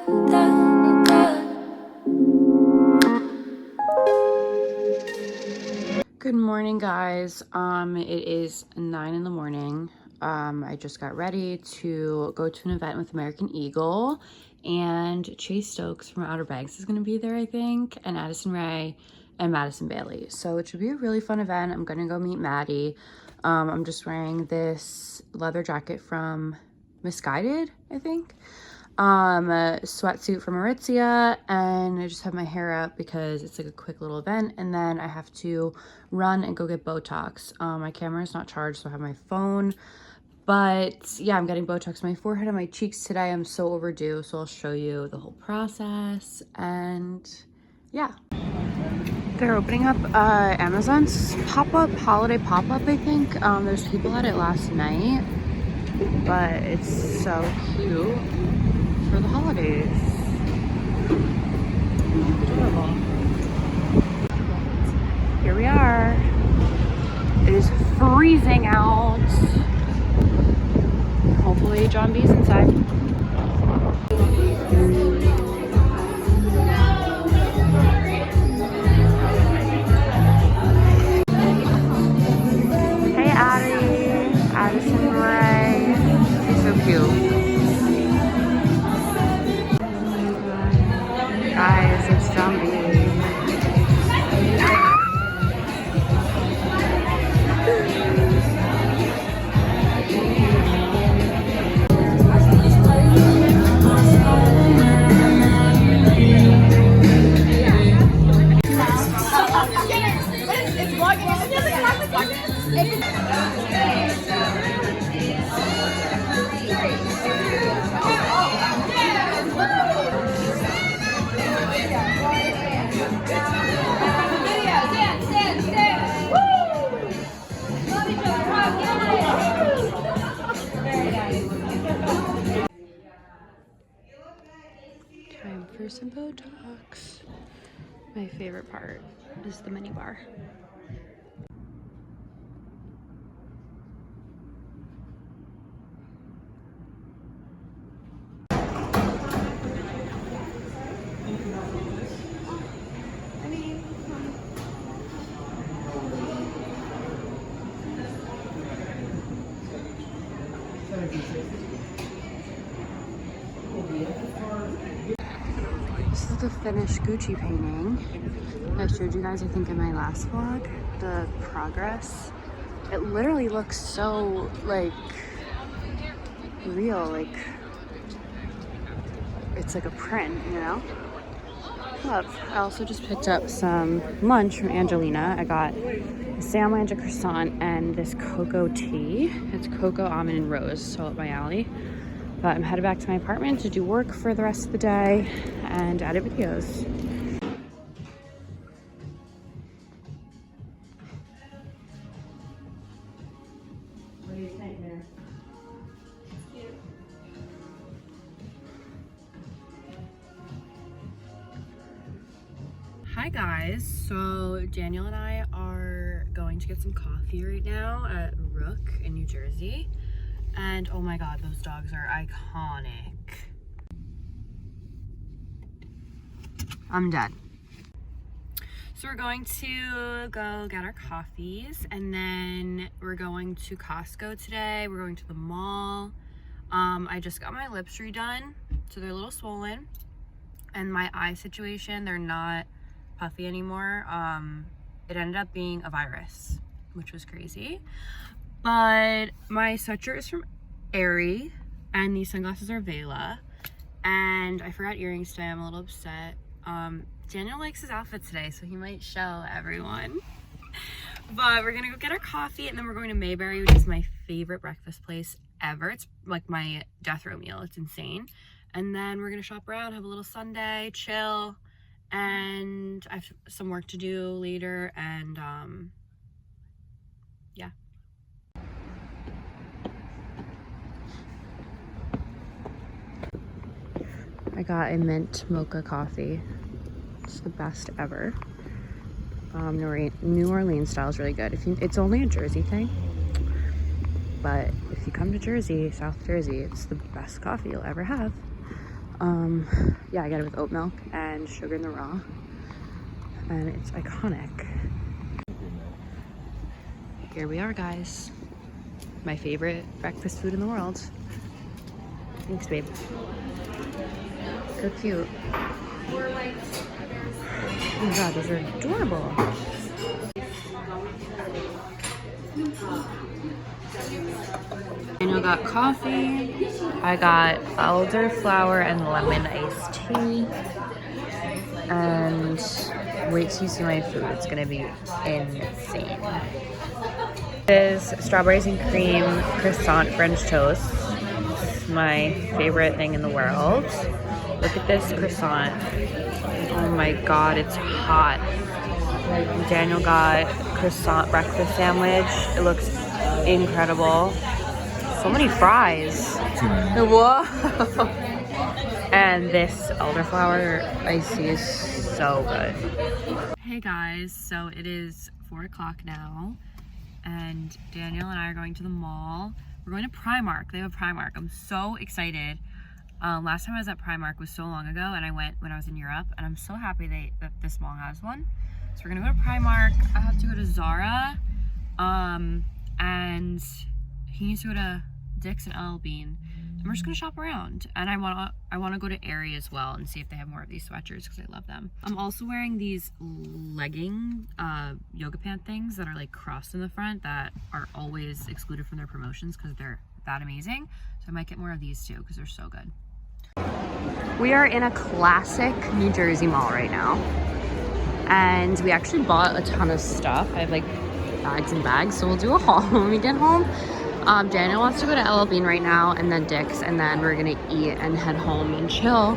Good morning, guys. It is 9 in the morning. I just got ready to go to an event with American Eagle, and Chase Stokes from Outer Banks is going to be there, I think, and Addison Rae and Madison Bailey. So it should be a really fun event. I'm going to go meet Maddie. I'm just wearing this leather jacket from Misguided, I think. A sweatsuit from Aritzia, and I just have my hair up because it's like a quick little event, and then I have to run and go get Botox. My camera is not charged, so I have my phone, but yeah, I'm getting Botox on my forehead and my cheeks today. I'm so overdue, so I'll show you the whole process. And yeah, they're opening up Amazon's pop-up, holiday pop-up, I think. There's people at it last night, but it's so cute for the holidays. Adorable. Here we are. It is freezing out. Hopefully John B's inside. Hey Addie, Addison Rae. She's so cute. Guys, it's John B. Time for some Botox. My favorite part is the mini bar. This is the finished Gucci painting. I showed you guys, I think, in my last vlog, the progress. It literally looks so, like, real, like, it's like a print, you know? Love. I also just picked up some lunch from Angelina. I got a sandwich, a croissant, and this cocoa tea. It's cocoa, almond, and rose, so up my alley. But I'm headed back to my apartment to do work for the rest of the day and edit videos. What do you think, man? It's cute. Hi guys, so Daniel and I are going to get some coffee right now at Rook in New Jersey. And oh my god, those dogs are iconic. I'm dead. So we're going to go get our coffees, and then we're going to Costco today. We're going to the mall. I just got my lips redone, so they're a little swollen. And my eye situation, they're not puffy anymore. It ended up being a virus, which was crazy. But my sweatshirt is from Aerie, and these sunglasses are Vela. And I forgot earrings today. I'm a little upset. Daniel likes his outfit today, so he might show everyone. But we're gonna go get our coffee, and then we're going to Mayberry, which is my favorite breakfast place ever. It's like my death row meal. It's insane. And then we're gonna shop around, have a little Sunday, chill, and I have some work to do later, and yeah. I got a mint mocha coffee. It's the best ever. New Orleans style is really good. It's only a Jersey thing, but if you come to Jersey, South Jersey, it's the best coffee you'll ever have. Yeah, I got it with oat milk and sugar in the raw, and it's iconic. Here we are, guys. My favorite breakfast food in the world. Thanks, babe. So cute. Oh my god, those are adorable. Daniel got coffee. I got elderflower and lemon iced tea. And wait till you see my food. It's gonna be insane. This is strawberries and cream croissant French toast. It's my favorite thing in the world. Look at this croissant. Oh my god, it's hot. Daniel got croissant breakfast sandwich. It looks incredible. So many fries. Whoa. And this elderflower iced tea is so good. Hey guys, so it is 4 o'clock now, and Daniel and I are going to the mall. We're going to Primark. They have a Primark. I'm so excited. Last time I was at Primark was so long ago, and I went when I was in Europe, and I'm so happy that this mall has one. So we're gonna go to Primark. I have to go to Zara, and he needs to go to Dick's and LL Bean. And we're just gonna shop around, and I wanna go to Aerie as well and see if they have more of these sweatshirts because I love them. I'm also wearing these legging yoga pant things that are like crossed in the front that are always excluded from their promotions because they're that amazing. So I might get more of these too because they're so good. We are in a classic New Jersey mall right now, and we actually bought a ton of stuff. I have like bags and bags, so we'll do a haul when we get home. Daniel wants to go to LL Bean right now, and then Dick's, and then we're gonna eat and head home and chill.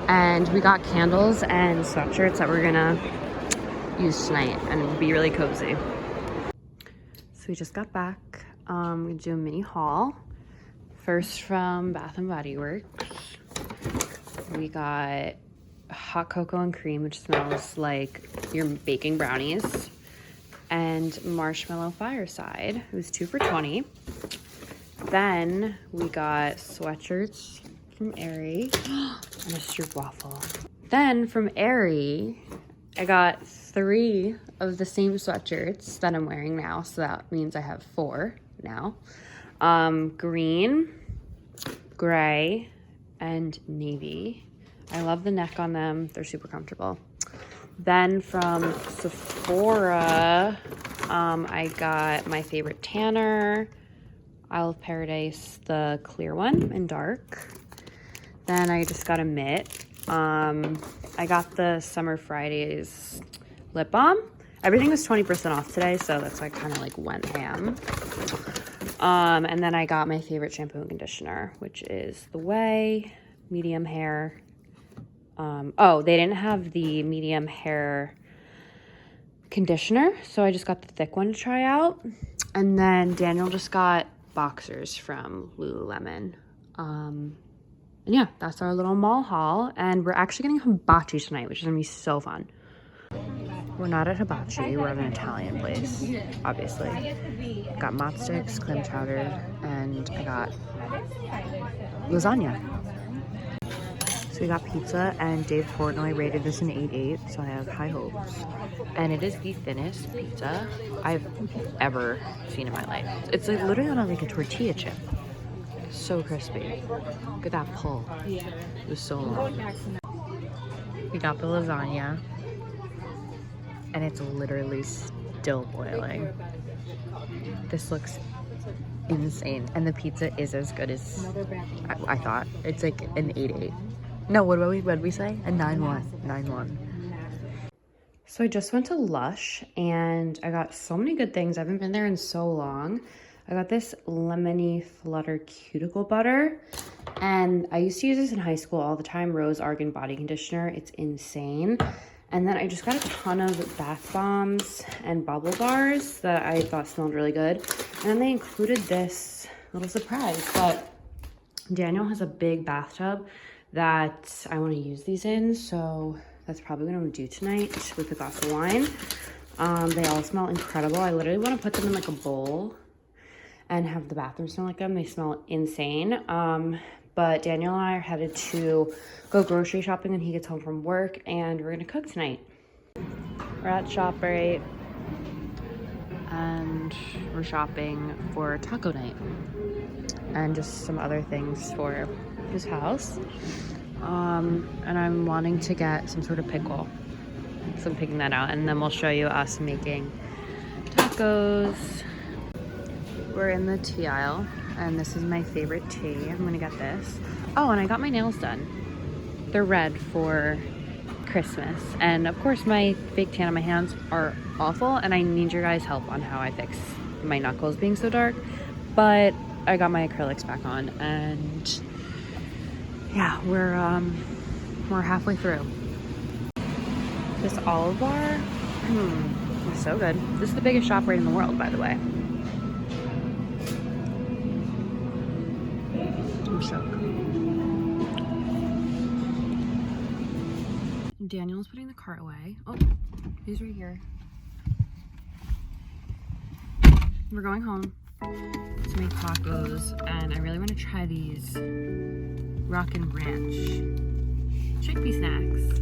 And we got candles and sweatshirts that we're gonna use tonight and be really cozy. So we just got back. We do a mini haul. First from Bath & Body Works. We got hot cocoa and cream, which smells like you're baking brownies, and marshmallow fireside. It was 2 for $20. Then we got sweatshirts from Aerie and a stroopwafel. Then from Aerie, I got 3 of the same sweatshirts that I'm wearing now, so that means I have 4 now. Green, gray, and navy. I love the neck on them. They're super comfortable. Then from Sephora, I got my favorite tanner, Isle of Paradise, the clear one in dark. Then I just got a mitt. I got the Summer Fridays lip balm. Everything was 20% off today, so that's why I kind of like went ham. And then I got my favorite shampoo and conditioner, which is the Way medium hair. Oh, they didn't have the medium hair conditioner, so I just got the thick one to try out. And then Daniel just got boxers from Lululemon. And yeah, that's our little mall haul. And we're actually getting hibachi tonight, which is gonna be so fun. We're not at hibachi, we're at an Italian place, obviously. Got mott sticks, clam chowder, and I got lasagna. So we got pizza, and Dave Portnoy rated this an 8/8, so I have high hopes. And it is the thinnest pizza I've ever seen in my life. It's like literally on like a tortilla chip. So crispy. Look at that pull. It was so long. We got the lasagna, and it's literally still boiling. This looks insane, and the pizza is as good as I thought. It's like an 8/8. No, what did we say? A 9/1. 9/1. So I just went to Lush, and I got so many good things. I haven't been there in so long. I got this lemony flutter cuticle butter, and I used to use this in high school all the time. Rose Argan body conditioner. It's insane. And then I just got a ton of bath bombs and bubble bars that I thought smelled really good. And then they included this little surprise, but Daniel has a big bathtub that I want to use these in, so that's probably what I'm gonna do tonight with a glass of wine. They all smell incredible. I literally want to put them in like a bowl and have the bathroom smell like them. They smell insane. But Daniel and I are headed to go grocery shopping when he gets home from work, and we're gonna cook tonight. We're at ShopRite and we're shopping for taco night and just some other things for his house. And I'm wanting to get some sort of pickle, so I'm picking that out, and then we'll show you us making tacos. We're in the tea aisle, and this is my favorite tea. I'm gonna get this. Oh, and I got my nails done. They're red for Christmas, and of course my fake tan on my hands are awful, and I need your guys' help on how I fix my knuckles being so dark. But I got my acrylics back on, and yeah, we're halfway through. This olive bar, it's so good. This is the biggest ShopRite in the world, by the way. I'm shook. Daniel's putting the cart away. Oh, he's right here. We're going home to make tacos, and I really want to try these Rockin' Ranch chickpea snacks.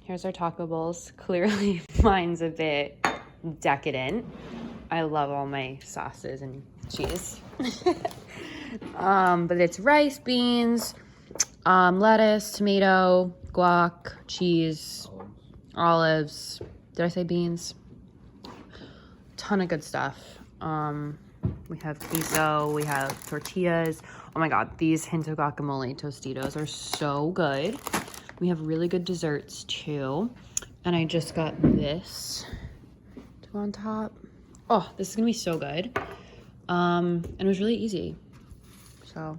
Here's our taco bowls. Clearly mine's a bit decadent. I love all my sauces and cheese. But it's rice, beans, lettuce, tomato, guac, cheese, olives. Did I say beans? Ton of good stuff. We have queso, we have tortillas. Oh my god, these hint of guacamole Tostitos are so good. We have really good desserts too. And I just got this to go on top. Oh, this is gonna be so good. And it was really easy. So